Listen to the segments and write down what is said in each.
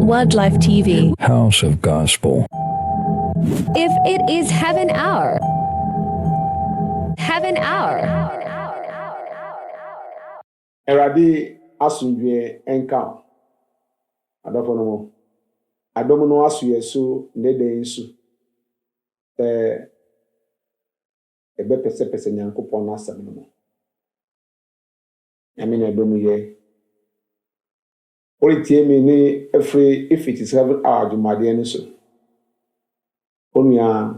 Wildlife TV. House of Gospel. If it is heaven hour. Heaven hour. Eradi asundwe enka. Adofo no. Adomo no asu yeso nede nsu. Ebe pese nyankopon na asem no. Ami na adomo ye. Ori tie me ni every if it is 7 hours jumade ni so. Onuya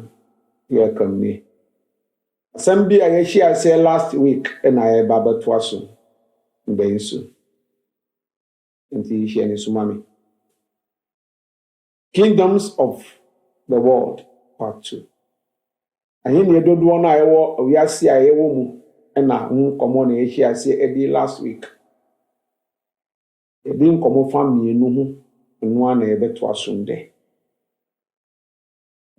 ye kan ni. Assembly I share say last week and I baba twaso mbe nso. Nti share ni sumami. Kingdoms of the World part 2. Ahin ye dodo na ewo wiase a ewo mu na hu komo na share say edi last week. Ebi nkomo family enu hu enu na ebe twaso nde.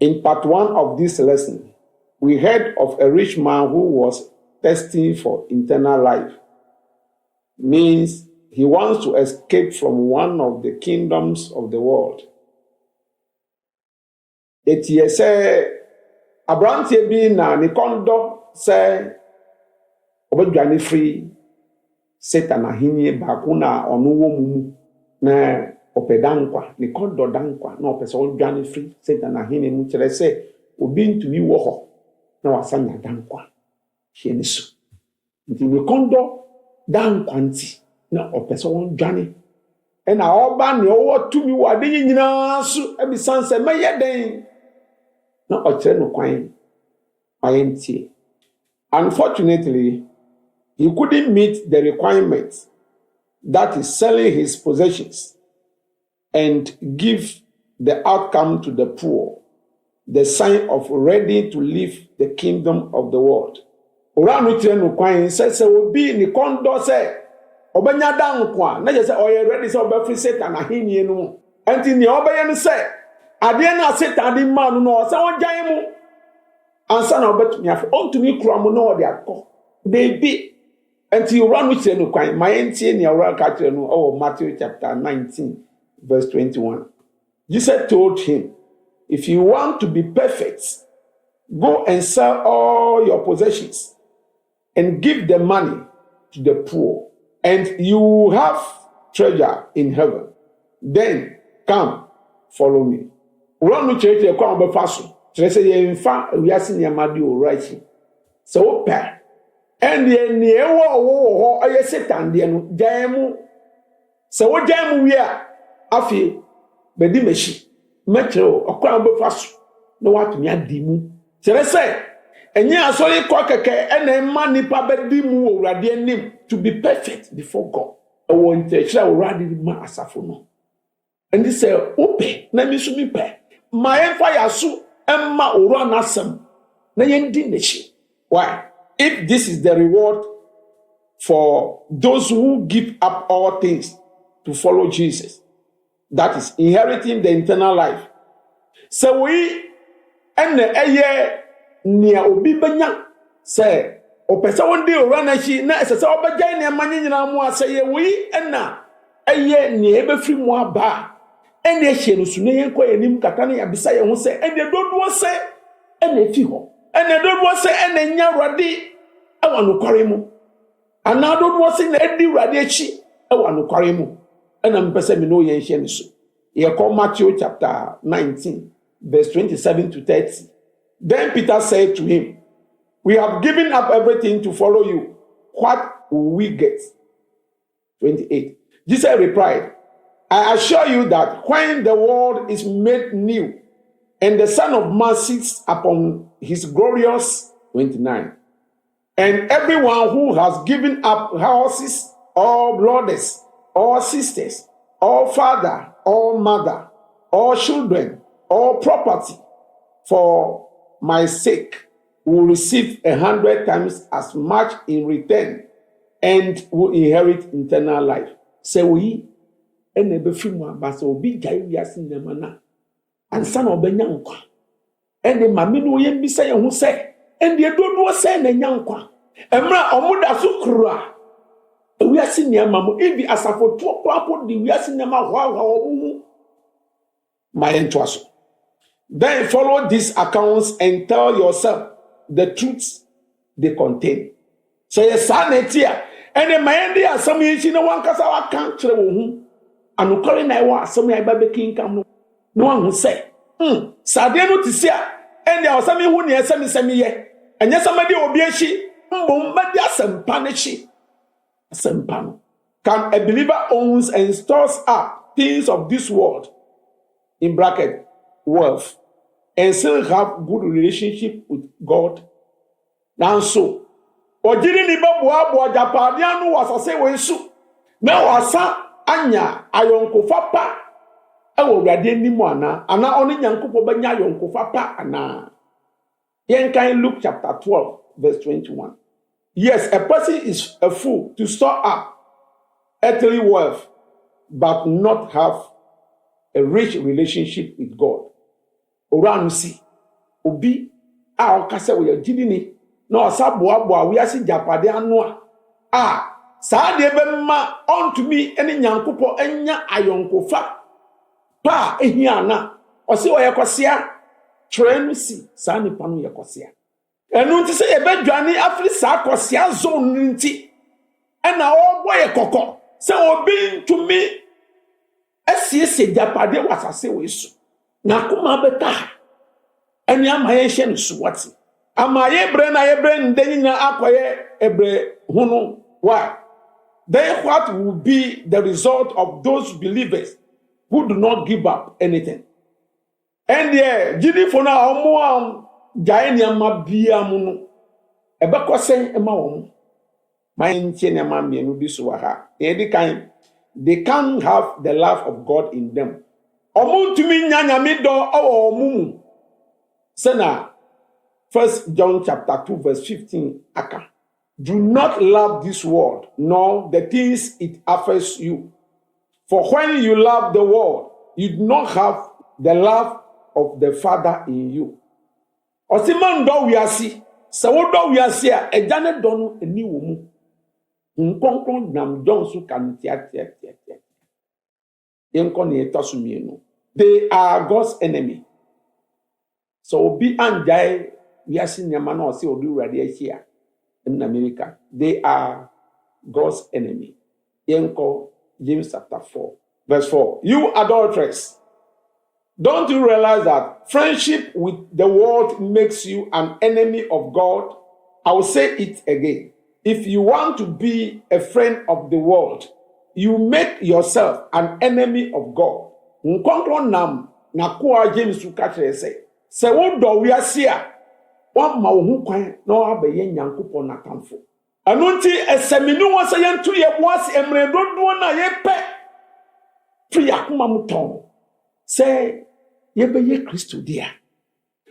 In part 1 of this lesson, we heard of a rich man who was thirsty for eternal life. Means he wants to escape from one of the kingdoms of the world. Eti say Abrante bi na ne kondo say obedwane free Satan ahinie baako na ono wo mu na opedankwa ne kondo dankwa na opese odwane free Satan ahinie mu kire say obi ntumi wo ho na wasanya dankwa hienisu nti ne kondo dankwa nti na opese odwane na oba ne owo tumi wo ade nyina su ebisanse meyeden na okire no kwan ayenti. Unfortunately, he couldn't meet the requirements, that is selling his possessions and give the outcome to the poor, the sign of ready to leave the kingdom of the world. Oranu tire no kwan se obi ni kondo se obanya dankwa na je se oye ready se obafri Satan ahinie no enti ni obaye no se ade na Satan di man no se wonjan mu ansa na obetumi afi ontumi kura mu no ode akọ baby enti oranu tire no kwan mayentie ni awra ka tire no Matthew chapter 19 verse 21. Jesus told him, if you want to be perfect, go and sell all your possessions and give the money to the poor, and you will have treasure in heaven. Then come, follow me. Run to church, you come be fast. Church say you infa we are seeing amadi o right. So pa. And the newo aye Satan de no jam. So wo jam we a afi bedi meshi. Metro okwa be fast. No what me adimu. Church say enye asori kwa keke ene ma nipa bedi mu owrade anim to be perfect before God. Ewo ntechira owrade ma asafo no. And he say ope na mi su mi pe. Ma enfa yasu emma owra nasem na yendi nechi. Why? If this is the reward for those who give up all things to follow Jesus, that is inheriting the eternal life. So we ene eye nia obi benya say opese wonde owra na chi na esese obegyan ne manye nyina mu aseye we ena eye ne ebefri mu aba ene ehye no su ne yenko yanim kaka ne yabisa ye ho se ene dodo se ene fi ho ene dodo se ene nya wrade awanu kware mu ana dodo se na edi wrade achi awanu kware mu ena mpese me no ye nhye ne so ye call Matthew chapter 19 verse 27 to 30. Then Peter said to him, we have given up everything to follow you. What will we get? 28. Jesus replied, I assure you that when the world is made new and the Son of Man sits upon his glorious 29, and everyone who has given up houses or brothers or sisters or father or mother or children or property for my sake will receive 100 times as much in return and will inherit eternal life. Say we ene be free mu abasa obi jai wiase nyama na ansa na obenya nkwa ene mame no ye mbisa ye hu se ene dodo se na nya nkwa emra omuda so kura wiase nyama mo ebi asafo to kwapo di wiase nyama hwa obu My entwaso. Then follow these accounts and tell yourself the truths they contain. So yes, sanetia. And the man they are some in one case our country and no calling I was some baby king come no one who say, Sadeno to see, and there was some who near semi ye, and yes, somebody will be a she, Media some punishi. Sempano. Can a believer owns and stores up things of this world, in bracket, wealth, and still have good relationship with God? Now so, or didn't even boa Japadiano was a say when so. Now asa anya ayonko fapa. I will read any moana, and not only Yanko Banya yonko fapa ana. Yenkai Luke chapter 12, verse 21. Yes, a person is a fool to store up earthly wealth, but not have a rich relationship with God. Oranusi, obi a okase we jidini na osaboa we asi japade ano a saa de be ma unto me ene nyankopɔ enya ayonkofa pa ehia na ɔse oyekosea trenu si saa nipa no yekosea enu nti se yebedwane afri saa kosea zone nti ena ogbo yekokɔ se obi ntumi asiese japade wasase we so na kuma beta eni amaye hye no so wati amaye bre na ye bre ndeni na akoye ebre hunu why then what will be the result of those believers who do not give up anything? And yeah, jidi for na omo jaeni ama bia mu no ebekose ema wo my ntie na ma mienu bi so ha they can't have the love of God in them. Omo ntumi nyanya mi do owo omumu. Sena 1 John chapter 2 verse 15 aka. Do not love this world, nor the things it offers you. For when you love the world, you do not have the love of the Father in you. Osiman do wiasi, se wo do wiasi a ejane do no eni wo mu. Nkonkron nam John su kan tia. Yenko ne etosu mienu. They are God's enemy. So be anjai wiasi nyama na osi odu urade ahia in America. They are God's enemy. Yenko James chapter 4 verse 4. You adulteress, don't you realize that friendship with the world makes you an enemy of God? I will say it again. If you want to be a friend of the world, you make yourself an enemy of God. Nkonkron nam na kwa James ukatre se wo do wiase a wa ma wo hu kwan na wa abaye nyankopon na kamfo. Anu nti eseminu wo se yentu ye boase emre dodo na ye pe fi akoma muton se ye beye Kristo dia.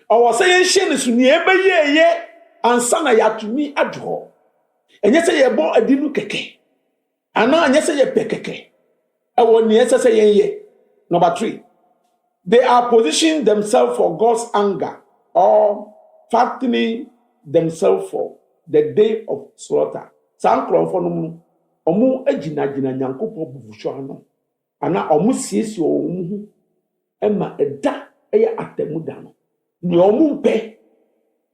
Owo se ye hye ne so ne ye beye ye ansa na yatumi adwo. Enye se ye bo adinu keke. Ana enye se ye pe keke. Ewo ne se se ye. Number 3. They are positioning themselves for God's anger or fattening themselves for the day of slaughter. Sankron for no omu agina nyankopon bufusho ano. Ana omu siesi omu ema eda eye atemuda no. Ni omu mpe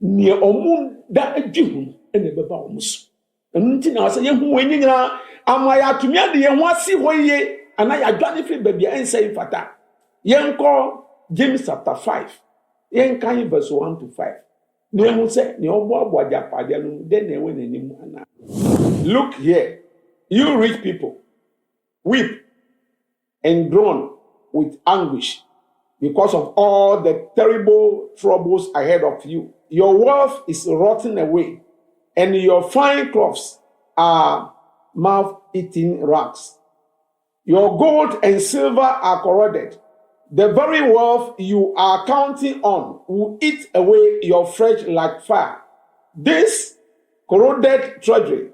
ni omu da ajihu ene beba omu so. Enu nti na asa ye hu wenyi nyina amaya atumi ade ye ho asi hoye ana ya dwane fi babia ense fata. Yenko James chapter 5. Yenkan verse 1 to 5. Ne hu se ne obo ajapade no den na we nanim ana. Look here, you rich people, weep and groan with anguish because of all the terrible troubles ahead of you. Your wealth is rotting away, and your fine clothes are mouth-eating rags. Your gold and silver are corroded. The very wealth you are counting on will eat away your flesh like fire. This corroded treasury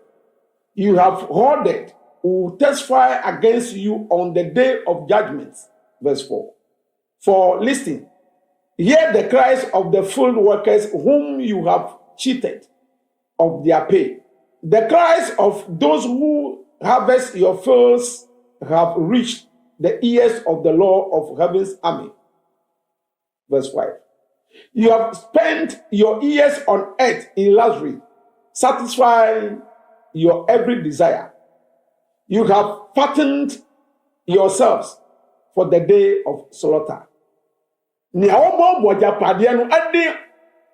you have hoarded will testify against you on the day of judgment. Verse 4. For listen, hear the cries of the field workers whom you have cheated of their pay. The cries of those who harvest your fields have reached the ears of the Lord of heaven's army. Verse 5. You have spent your years on earth in luxury, satisfying your every desire. You have fattened yourselves for the day of slaughter. Nea obo japade no ade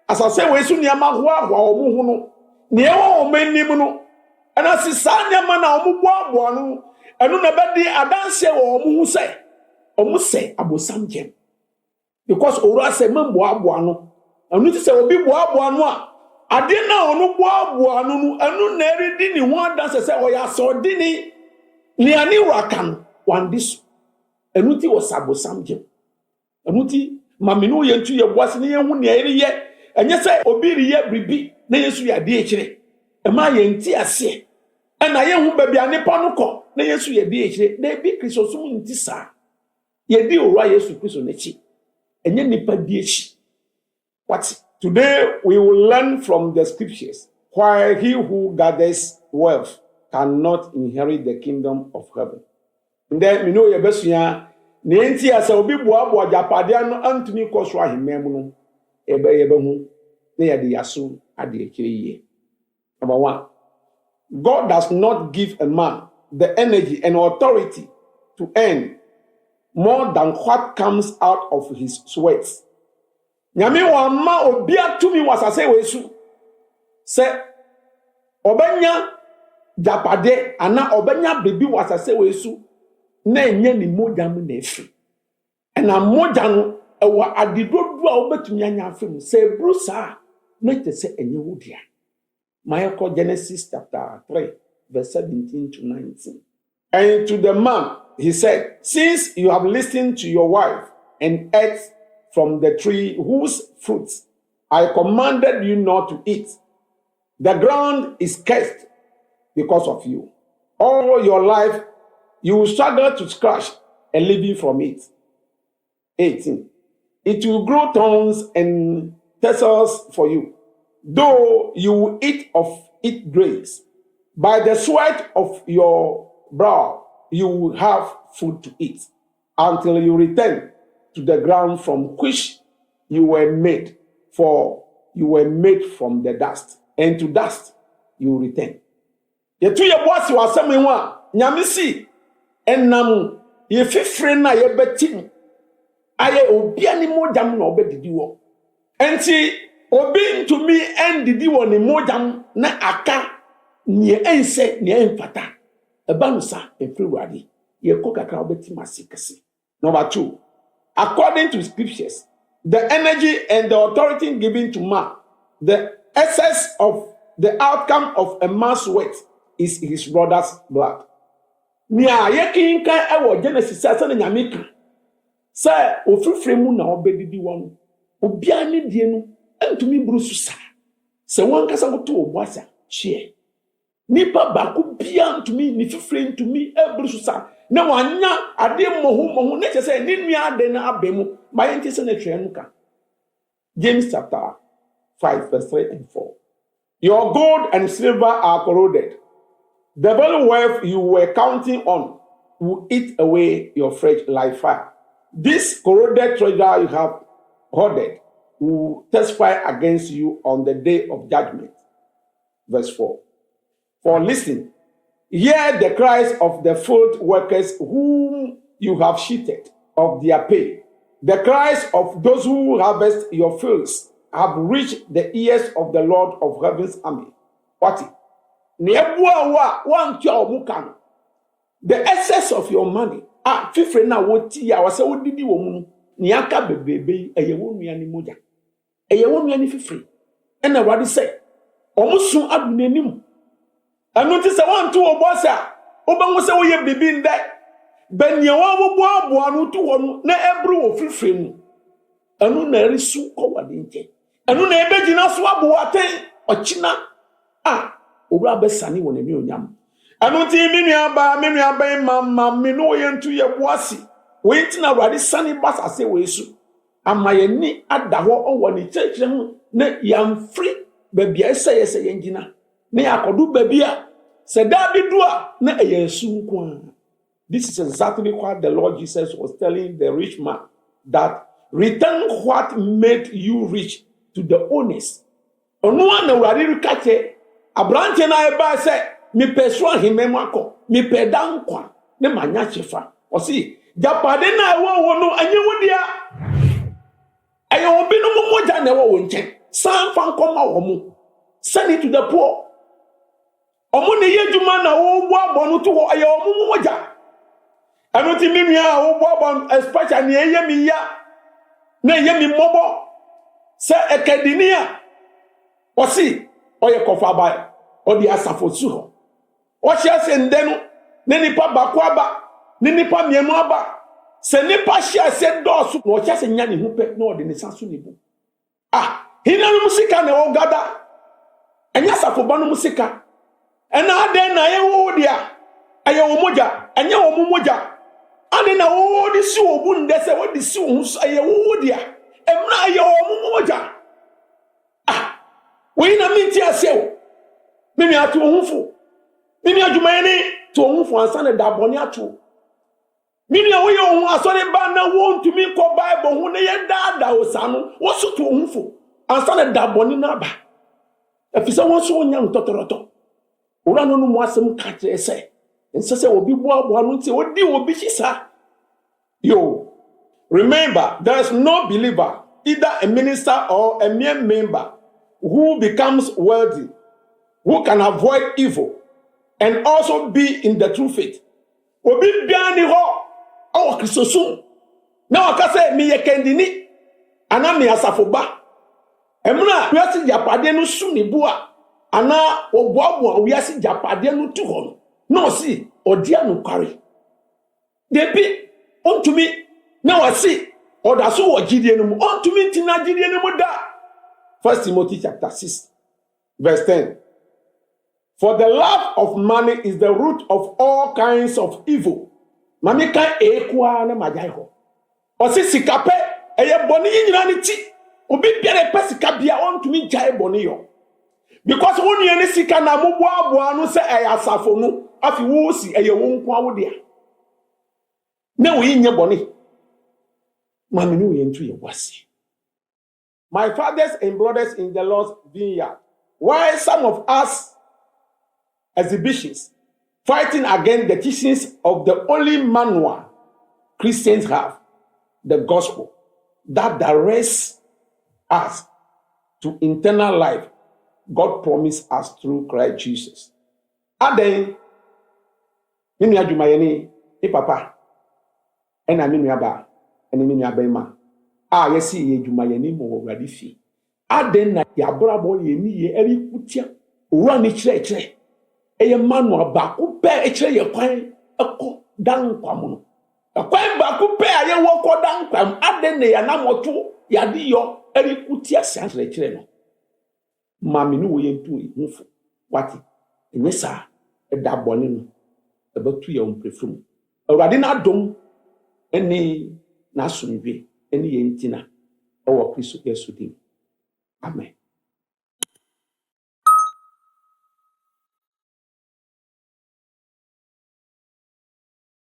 asase we su nea ma ho ahwa omo hu no nea wo omanim no ana sisa nea ma na omo boabo no enu na bedi adanse wo omo hu se omo se abosam gem because owura se mambo abo no enu ti se obi boabo no a ade na onu boabo no enu na eridi ni ho adanse se o ya so di ni ani wakan wan dis enu ti wo sabosam gem enu ti maminu yentu ye boase ne yehu ne eri ye enye se obi ri ye bribi na yesu ya de ekire e ma yenti ase e na yehu babia ne pano ko na yesu ya de ekire na bi kristosum nti sa ye di owura yesu kristo na chi enye nipa di echi. What today we will learn from the scriptures why he who gathers wealth cannot inherit the kingdom of heaven. Nde mi no ye besua nenti asa obi boabo japade no antumi koso ahemem no ebe hu na ye de yaso ade akire ye. Number 1, God does not give a man the energy and authority to earn more than what comes out of his sweat. Nyame wa ma obi atumi wasase wesu se obenya japade ana obenya bebi wasase wesu na enye ni modam na efi na modam no ewa adidodu a obetumi anya afem se brusa na tese enye wodia. Mayako Genesis chapter 3 verse 17 to 19. And to the man he said, since you have listened to your wife and ate from the tree whose fruits I commanded you not to eat, the ground is cursed because of you. All your life you will struggle to scratch a living from it. 18. It will grow thorns and thistles for you, though you will eat of it grapes. By the sweat of your brow you will have food to eat, until you return to the ground from which you were made, for you were made from the dust, and to dust you will return. Yetu ye boasi wasem ho a nyame si enam ye fifre na ye betim aye obi ani modam na obedidi wo enti obi ntumi endidi wo ni modam na aka nie ense nie enfata eba no sa efrewade ye kokakra obetim asikese. Number 2, according to scriptures, the energy and the authority given to man, the essence of the outcome of a man's sweat is his brother's blood. Nia yekin kan ewo Genesis say na nyame kan say ofrifre mu na obedidi won obia ne die no antumi brusu sa se won kasa goto obuasa chie nipa ba ko bia antumi ni fifre antumi ebrusu sa na wanya ade mohu ne che say ni nua ade na abemu ma yenti se na twa nu ka. James chapter 5 verse 3 and 4. Your gold and silver are corroded. The very wealth you were counting on will eat away your fresh life fire. This corroded treasure you have hoarded will testify against you on the day of judgment. Verse 4. For listen, hear the cries of the field workers whom you have cheated of their pay. The cries of those who harvest your fields have reached the ears of the Lord of heaven's army. What? The excess of your money. Fifre na woti ya wase wodidi wo mu. Ni aka bebebe eye wo nua ni moja. Eye wo nua ni fifre. Ena wadi say, omusun adu nanim. Anu ti se wan tu obosa. Obanwo se wo ye bibi nde. Benya wo boabo anu tu wonu na ebru wo fifre mu. Anu na risu ko wade nje. Anu na ebegina so abo aten ochina. Owura besani won emi onyam. Anu ti minua ba mama me no yentu ye boasi. We ntina awade sani bas ase wesu. Amayeni adaho owo ni chekire hu na yamfri babia ese yengina. Na yakodu babia se da bidu a na eyesu nko. This is exactly what the Lord Jesus was telling the rich man, that return what made you rich to the owners. Onua na wurade rikache abrante na eba se me peso ahemem akọ me peda nkwa ne manya chefa osi japade na wo no anye wodia aye obi no moja na wo nchen san fa nkoma wo mu send it to the poor omo ne yedwuma na wo bo abonu to wo aye omo moja anoti minua wo bo abon especially eye mi ya na eye mi mobo se ekadinia osi oye kofa ba odi asafo su ho o hia se ndenu ne nipa bako aba ne nipa mienu aba se nipa hia se dosu no hia se nya ne hu pe na odi ne sanso ne bu hina no musika na wo gada enya asafo ba no musika ena ade na ye wo dia aye wo moja enya wo moja ade na wo di si wo bu ndese wo di si wo so aye wo dia emra aye wo moja we na minti asew mimi atu ohunfo mimi adwumayeni to ohunfo ansa na daboni atu mimi awo ye ohun asore ba na wo ntumi ko bible hu ne ye daada osanu wo so to ohunfo ansa na daboni na ba afisa wo so nya ntotoroto ora no mu asem ka kire se nsese obi boabo anu nti odi obi hisa yo remember there is no believer either a minister or a mere member who becomes wealthy, who can avoid evil, and also be in the true faith. Obi biani ho awo kristosun. Na wakase mi yekendini ana mi asafoba. Emra wiasi japade no suni bua ana oboabo wiasi japade no tu ho. No si odia no kware. Debi ontumi na wasi odaso wo gidie no mu ontumi tina gidie no mu da. 1 Timothy chapter 6, verse 10. For the love of money is the root of all kinds of evil. Mami kan ekwa na majai ho. Osi sikape eye boni nyina ni ti. Obi biare pe sika bia on tumi jai boni yo. Because wonu ye ni sika na mo boabo anu se eye asafo no afi wo si eye wo nko awo dia. Na wo yin nye boni. Mami ni wo ye ntu ye wasi. My fathers and brothers in the Lord's vineyard, why some of us exhibitions fighting against the teachings of the only manual Christians have, the gospel, that directs us to eternal life God promised us through Christ Jesus. Aden, mimi ajumayeni, papa, ena mimi aba, ena mimi abaima. Yesi ye jumayeni mo wadi fi aden na ya brabo ye ni ye eri kutia owura ni kire eye manu abaku pe e kire ye kwan eko dan kwam no kwan baku pe aye wo ko dan kwam aden ne ya na moto ya di yo eri kutia san kire no mami no wo ye ntu hunfo wati enyesa e da boni no e batu ye onprefum awurade na dom eni na asomdwe eni yentina owo Kristo Yesu dim. Amen.